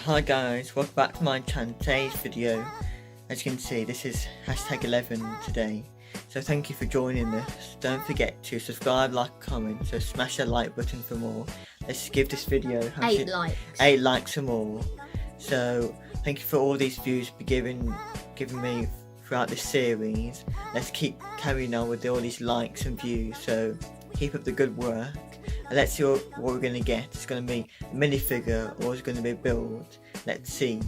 Hi guys, welcome back to my channel. Today's video, as you can see, this is hashtag 11 today. So thank you for joining us. Don't forget to subscribe, like, comment, so smash that like button for more. Let's give this video 8 likes or more. So thank you for all these views you've giving me throughout this series. Let's keep carrying on with all these likes and views, so keep up the good work. And let's see what we're going to get. It's going to be a minifigure or it's going to be a build. Let's see.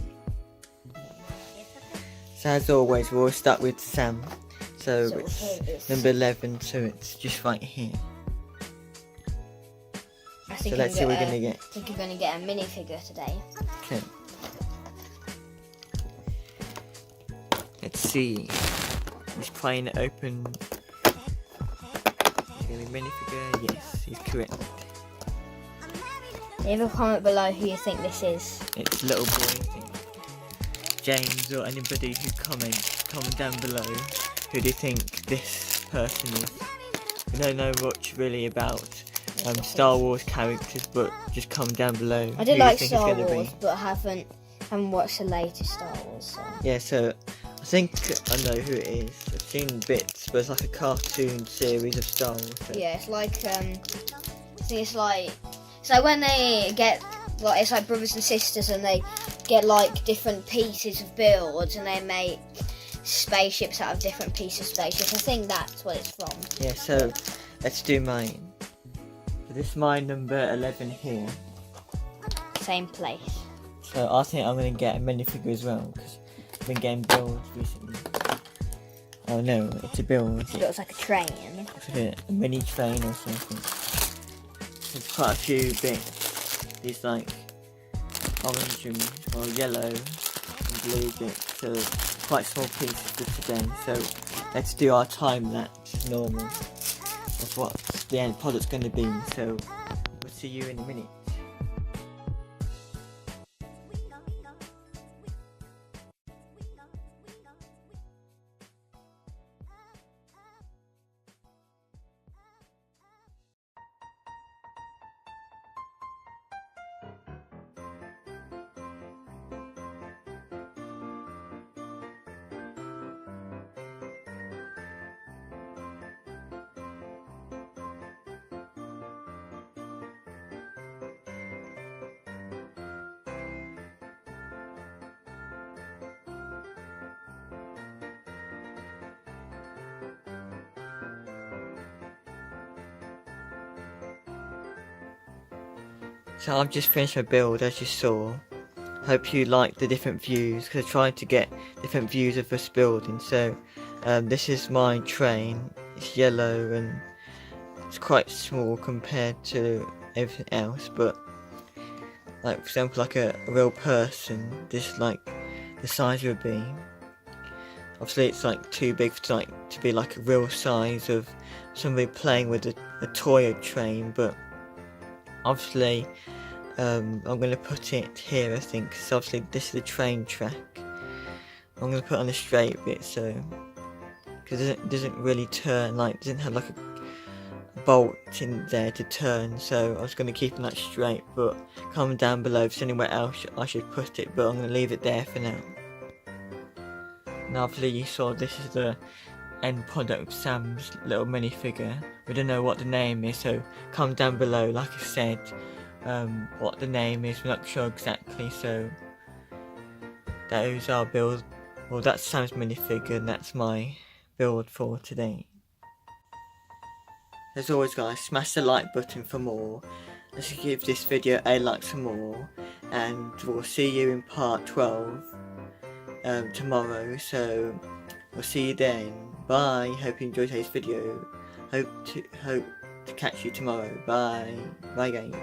So as always, we'll start with Sam. So it's number 11, so it's just right here. So let's see what we're going to get. I think you're going to get a minifigure today. Okay. Let's see. He's playing it open. Minifigure, yes, he's correct. Leave a comment below who you think this is. It's little boy, I think. James or anybody who comments, comment down below who do you think this person is. We don't know much really about Star Wars characters, but just comment down below. I do like Star Wars, but haven't watched the latest Star Wars. So. Yeah, so I think I know who it is. I've seen bits, but it's like a cartoon series of Star Wars. So. Yeah, it's like I think it's like when they get like it's like brothers and sisters, and they get like different pieces of builds, and they make spaceships out of different pieces of spaceships. I think that's what it's from. Yeah, so let's do mine. So this is my number 11 here. Same place. So I think I'm gonna get a minifigure as well, because I've been getting builds recently. Oh no, it's a build. It looks like a train. It's like a mini train or something. There's quite a few bits. These like orange or yellow and blue bits. So quite small pieces for today. So let's do our time lapse normal of what the end product's going to be. So we'll see you in a minute. So I've just finished my build, as you saw. Hope you liked the different views, because I tried to get different views of this building. So this is my train. It's yellow and it's quite small compared to everything else, but like for example, like a real person, this is like the size of a beam. Obviously it's like too big to be like a real size of somebody playing with a toy train, but obviously I'm going to put it here, I think, because obviously this is the train track. I'm going to put it on a straight bit, so because it doesn't really turn, like it doesn't have like a bolt in there to turn, so I was going to keep it that straight. But comment down below if there's anywhere else I should put it, but I'm going to leave it there for now. Now obviously you saw this is the end product of Sam's little minifigure. We don't know what the name is, so comment down below, like I said, what the name is. We're not sure exactly, so that is our build. Well, that's Sam's minifigure and that's my build for today. As always guys, smash the like button for more. Let's give this video 8 likes or more, and we'll see you in part 12 tomorrow, so we'll see you then. Bye. Hope you enjoyed today's video. Hope to catch you tomorrow. Bye. Bye guys.